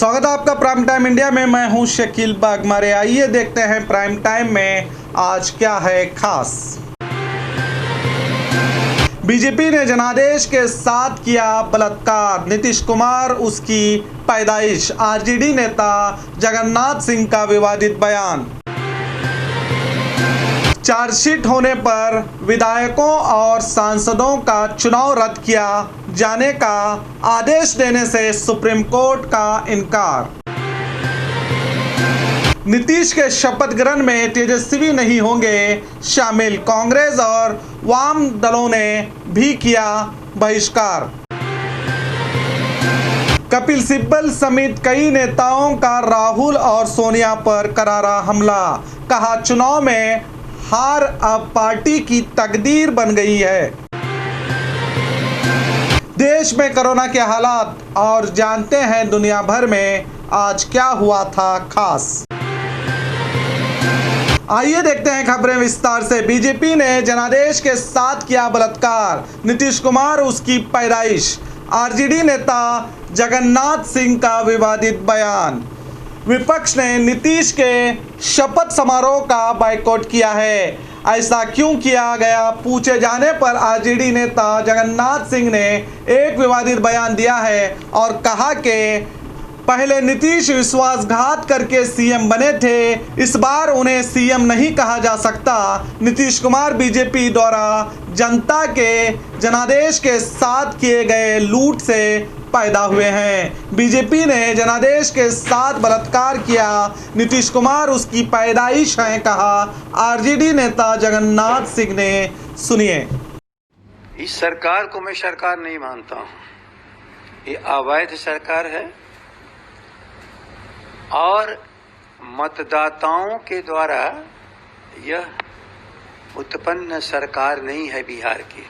स्वागत है आपका प्राइम टाइम इंडिया में। मैं हूं शकील बागमारे। आइए देखते हैं प्राइम टाइम में आज क्या है खास। बीजेपी ने जनादेश के साथ किया बलात्कार, नीतीश कुमार उसकी पैदाइश, आरजेडी नेता जगन्नाथ सिंह का विवादित बयान। चार्जशीट होने पर विधायकों और सांसदों का चुनाव रद्द किया जाने का आदेश देने से सुप्रीम कोर्ट का इनकार। नीतीश के शपथ ग्रहण में तेजस्वी नहीं होंगे शामिल, कांग्रेस और वाम दलों ने भी किया बहिष्कार। कपिल सिब्बल समेत कई नेताओं का राहुल और सोनिया पर करारा हमला, कहा चुनाव में हार अब पार्टी की तकदीर बन गई है। देश में कोरोना के हालात और जानते हैं दुनिया भर में आज क्या हुआ था खास। आइए देखते हैं खबरें विस्तार से। बीजेपी ने जनादेश के साथ किया बलात्कार, नीतीश कुमार उसकी पैदाइश, आरजेडी नेता जगन्नाथ सिंह का विवादित बयान। विपक्ष ने नीतीश के शपथ समारोह का बायकॉट किया है। ऐसा क्यों किया गया पूछे जाने पर आरजेडी नेता जगन्नाथ सिंह ने एक विवादित बयान दिया है और कहा कि पहले नीतीश विश्वासघात करके सीएम बने थे, इस बार उन्हें सीएम नहीं कहा जा सकता। नीतीश कुमार बीजेपी द्वारा जनता के जनादेश के साथ किए गए लूट से पैदा हुए हैं। बीजेपी ने जनादेश के साथ बलात्कार किया, नीतीश कुमार उसकी पैदाइश है, कहा आरजेडी नेता जगन्नाथ सिंह ने। सुनिए। इस सरकार को मैं सरकार नहीं मानता हूँ, ये अवैध सरकार है और मतदाताओं के द्वारा यह उत्पन्न सरकार नहीं है बिहार की।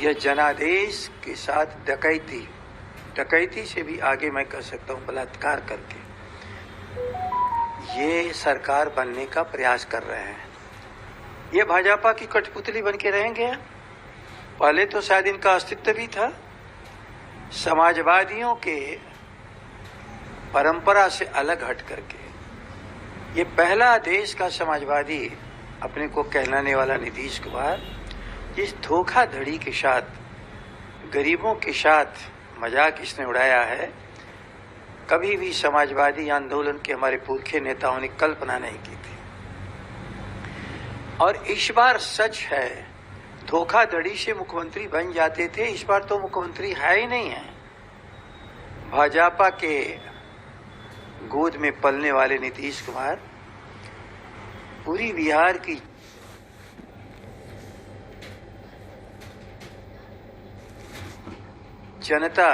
यह जनादेश के साथ डकैती से भी आगे मैं कह सकता हूँ बलात्कार करके ये सरकार बनने का प्रयास कर रहे हैं। ये भाजपा की कठपुतली बन के रहेंगे। पहले तो शायद इनका अस्तित्व भी था। समाजवादियों के परंपरा से अलग हट करके ये पहला देश का समाजवादी अपने को कहलाने वाला नीतीश कुमार जिस धोखाधड़ी के साथ गरीबों के साथ मजाक इसने उड़ाया है, कभी भी समाजवादी आंदोलन के हमारे पुरखे नेताओं ने कल्पना नहीं की थी। और इस बार सच है, धोखाधड़ी से मुख्यमंत्री बन जाते थे, इस बार तो मुख्यमंत्री है ही नहीं है। भाजपा के गोद में पलने वाले नीतीश कुमार पूरी बिहार की जनता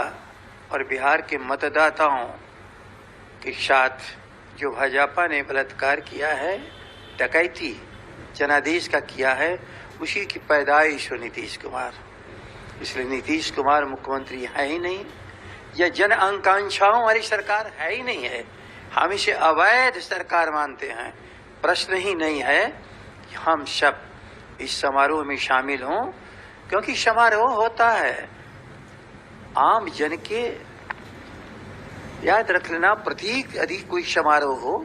और बिहार के मतदाताओं के साथ जो भाजपा ने बलात्कार किया है, डकैती जनादेश का किया है, उसी की पैदाइश हो नीतीश कुमार। इसलिए नीतीश कुमार मुख्यमंत्री है ही नहीं। यह जन आकांक्षाओं वाली सरकार है ही नहीं है। हम इसे अवैध सरकार मानते हैं। प्रश्न ही नहीं है कि हम सब इस समारोह में शामिल हों, क्योंकि समारोह होता है आम जन के। याद रख लेना, प्रतीक यदि कोई समारोह हो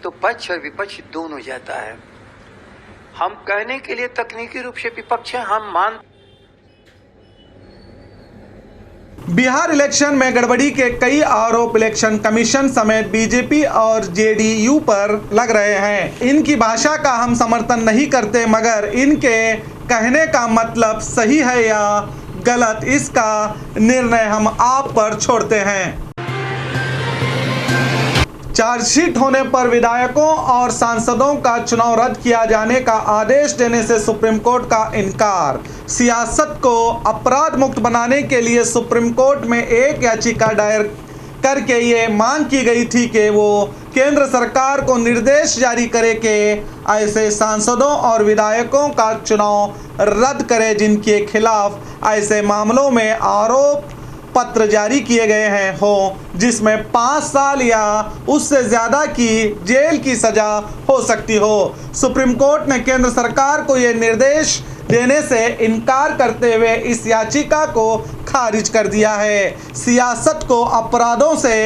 तो पक्ष और विपक्ष दोनों जाता है। हम कहने के लिए तकनीकी रूप से विपक्ष है, हम मान। बिहार इलेक्शन में गड़बड़ी के कई आरोप इलेक्शन कमीशन समेत बीजेपी और जेडीयू पर लग रहे हैं। इनकी भाषा का हम समर्थन नहीं करते, मगर इनके कहने का मतलब सही है या गलत, इसका निर्णय हम आप पर छोड़ते हैं। चार्जशीट होने पर विधायकों और सांसदों का चुनाव रद्द किया जाने का आदेश देने से सुप्रीम कोर्ट का इनकार। सियासत को अपराध मुक्त बनाने के लिए सुप्रीम कोर्ट में एक याचिका दायर करके ये मांग की गई थी कि वो केंद्र सरकार को निर्देश जारी करे कि ऐसे सांसदों और विधायकों का चुनाव रद्द करे जिनके खिलाफ ऐसे मामलों में आरोप पत्र जारी किए गए हैं हो, जिसमें 5 साल या उससे ज़्यादा की जेल की सज़ा हो सकती हो। सुप्रीम कोर्ट ने केंद्र सरकार को ये निर्देश देने से इनकार करते हुए इस याचिका को खारिज कर दिया है। सियासत को अपराधों से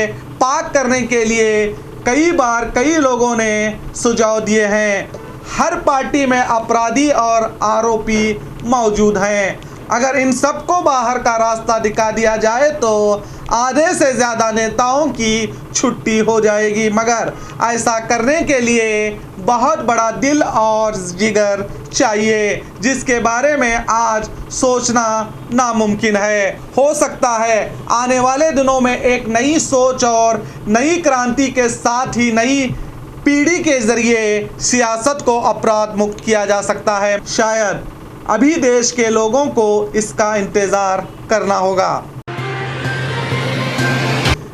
पाक करने के लिए कई बार कई लोगों ने सुझाव दिए हैं। हर पार्टी में अपराधी और आरोपी मौजूद हैं। अगर इन सबको बाहर का रास्ता दिखा दिया जाए तो आधे से ज़्यादा नेताओं की छुट्टी हो जाएगी, मगर ऐसा करने के लिए बहुत बड़ा दिल और जिगर चाहिए, जिसके बारे में आज सोचना नामुमकिन है। हो सकता है आने वाले दिनों में एक नई सोच और नई क्रांति के साथ ही नई पीढ़ी के जरिए सियासत को अपराध मुक्त किया जा सकता है। शायद अभी देश के लोगों को इसका इंतजार करना होगा।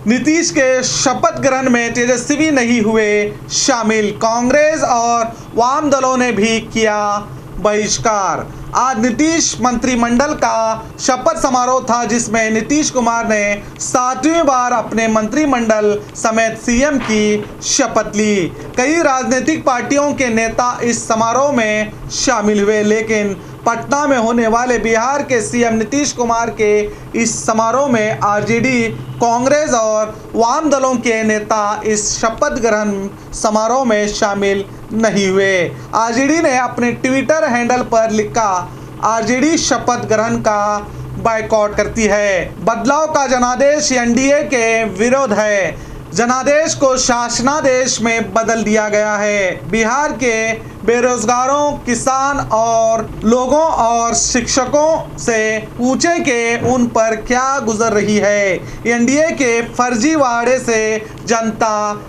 नीतीश के शपथ ग्रहण में तेजस्वी नहीं हुए शामिल, कांग्रेस और वाम दलों ने भी किया बहिष्कार। आज नीतीश मंत्रिमंडल का शपथ समारोह था, जिसमें नीतीश कुमार ने 7वीं बार अपने मंत्रिमंडल समेत सीएम की शपथ ली। कई राजनीतिक पार्टियों के नेता इस समारोह में शामिल हुए, लेकिन पटना में होने वाले बिहार के सीएम नीतीश कुमार के इस समारोह में आरजेडी, कांग्रेस और वाम दलों के नेता इस शपथ ग्रहण समारोह में शामिल नहीं हुए। आरजेडी ने अपने ट्विटर हैंडल पर लिखा, आरजेडी शपथ ग्रहण का बायकॉट करती है। बदलाव का जनादेश एनडीए के विरोध है। जनादेश को शासनादेश में बदल दिया गया है। बिहार के बेरोजगारों, किसान और लोगों और शिक्षकों से पूछें कि उन पर क्या गुजर रही है। एनडीए के फर्जी वादे से जनता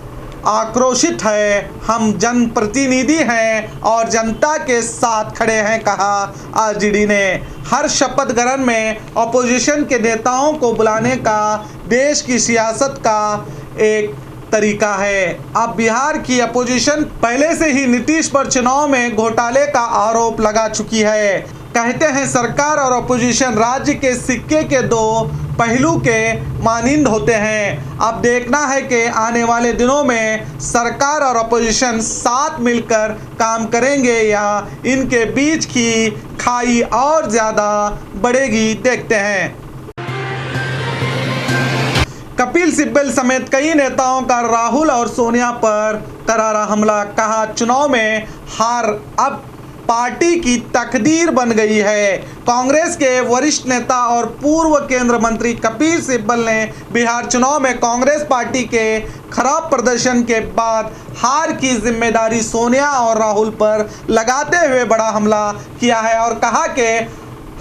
आक्रोशित है। हम जनप्रतिनिधि हैं और जनता के साथ खड़े हैं, कहा आरजेडी ने। हर शपथ ग्रहण में अपोजिशन के नेताओं को बुलाने का देश की सियासत का एक तरीका है। अब बिहार की अपोजिशन पहले से ही नीतीश पर चुनाव में घोटाले का आरोप लगा चुकी है। कहते हैं सरकार और अपोजिशन राज्य के सिक्के के दो पहलू के मानिंद होते हैं। अब देखना है कि आने वाले दिनों में सरकार और अपोजिशन साथ मिलकर काम करेंगे या इनके बीच की खाई और ज़्यादा बढ़ेगी। देखते हैं। कपिल सिब्बल समेत कई नेताओं का राहुल और सोनिया पर करारा हमला, कहा चुनाव में हार अब पार्टी की तकदीर बन गई है। कांग्रेस के वरिष्ठ नेता और पूर्व केंद्रीय मंत्री कपिल सिब्बल ने बिहार चुनाव में कांग्रेस पार्टी के खराब प्रदर्शन के बाद हार की जिम्मेदारी सोनिया और राहुल पर लगाते हुए बड़ा हमला किया है और कहा कि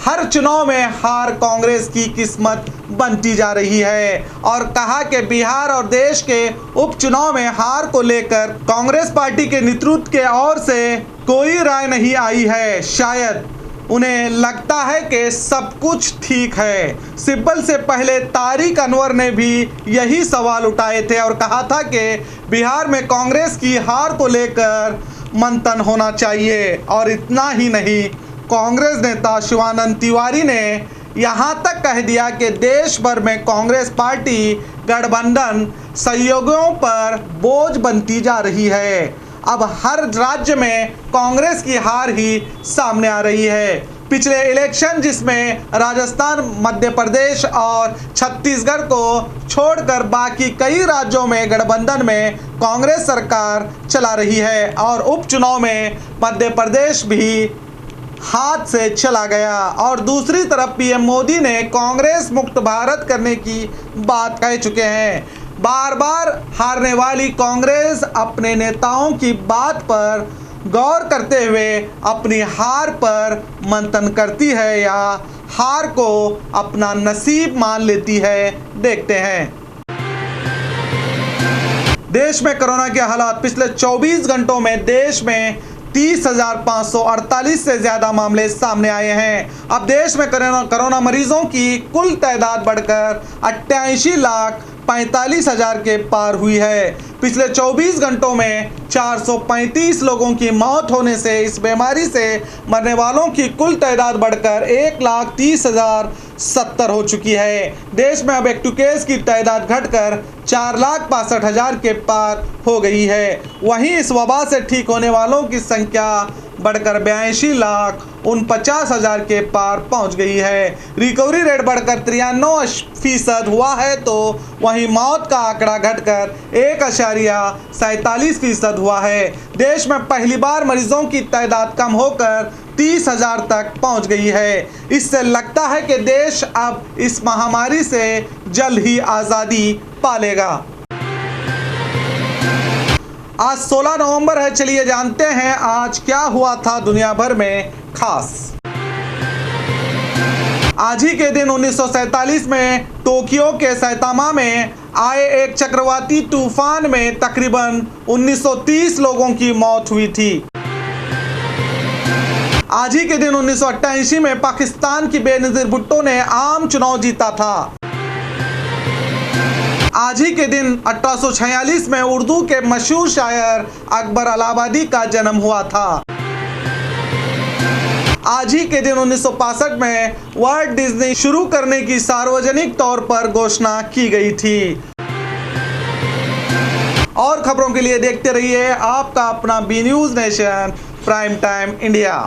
हर चुनाव में हार कांग्रेस की किस्मत बनती जा रही है और कहा कि बिहार और देश के उपचुनाव में हार को लेकर कांग्रेस पार्टी के नेतृत्व के ओर से कोई राय नहीं आई है। शायद उन्हें लगता है कि सब कुछ ठीक है। सिब्बल से पहले तारिक अनवर ने भी यही सवाल उठाए थे और कहा था कि बिहार में कांग्रेस की हार को लेकर मंथन होना चाहिए। और इतना ही नहीं, कांग्रेस नेता शिवानंद तिवारी ने यहां तक कह दिया कि देश भर में कांग्रेस पार्टी गठबंधन सहयोगियों पर बोझ बनती जा रही है। अब हर राज्य में कांग्रेस की हार ही सामने आ रही है। पिछले इलेक्शन जिसमें राजस्थान, मध्य प्रदेश और छत्तीसगढ़ को छोड़कर बाकी कई राज्यों में गठबंधन में कांग्रेस सरकार चला रही है और उपचुनाव में मध्य प्रदेश भी हाथ से चला गया। और दूसरी तरफ पीएम मोदी ने कांग्रेस मुक्त भारत करने की बात कह चुके हैं। बार बार हारने वाली कांग्रेस अपने नेताओं की बात पर गौर करते हुए अपनी हार पर मंथन करती है या हार को अपना नसीब मान लेती है। देखते हैं। देश में कोरोना के हालात। पिछले 24 घंटों में देश में 30,548 से ज़्यादा मामले सामने आए हैं। अब देश में कोरोना मरीजों की कुल तादाद बढ़कर 88,45,000 के पार हुई है। पिछले 24 घंटों में 435 लोगों की मौत होने से इस बीमारी से मरने वालों की कुल तादाद बढ़कर 1,30,070 हो चुकी है। देश में अब एक्टिव केस की तादाद घटकर 4,62,000 के पार हो गई है। वहीं इस वबा से ठीक होने वालों की संख्या बढ़कर 82,49,000 के पार पहुंच गई है। रिकवरी रेट बढ़कर 93% हुआ है, तो वहीं मौत का आंकड़ा घटकर 1.47% हुआ है। देश में पहली बार मरीजों की तादाद कम होकर 30,000 तक पहुंच गई है। इससे लगता है कि देश अब इस महामारी से जल्द ही आज़ादी पालेगा। आज 16 नवंबर है, चलिए जानते हैं आज क्या हुआ था दुनिया भर में खास। आज ही के दिन 1947 में टोक्यो के सैतामा में आए एक चक्रवाती तूफान में तकरीबन 1930 लोगों की मौत हुई थी। आज ही के दिन 1988 में पाकिस्तान की बेनज़ीर भुट्टो ने आम चुनाव जीता था। आज ही के दिन 1846 में उर्दू के मशहूर शायर अकबर इलाहाबादी का जन्म हुआ था। आज ही के दिन 1965 में वर्ल्ट डिज्नी शुरू करने की सार्वजनिक तौर पर घोषणा की गई थी। और खबरों के लिए देखते रहिए आपका अपना B News Nation Prime Time India.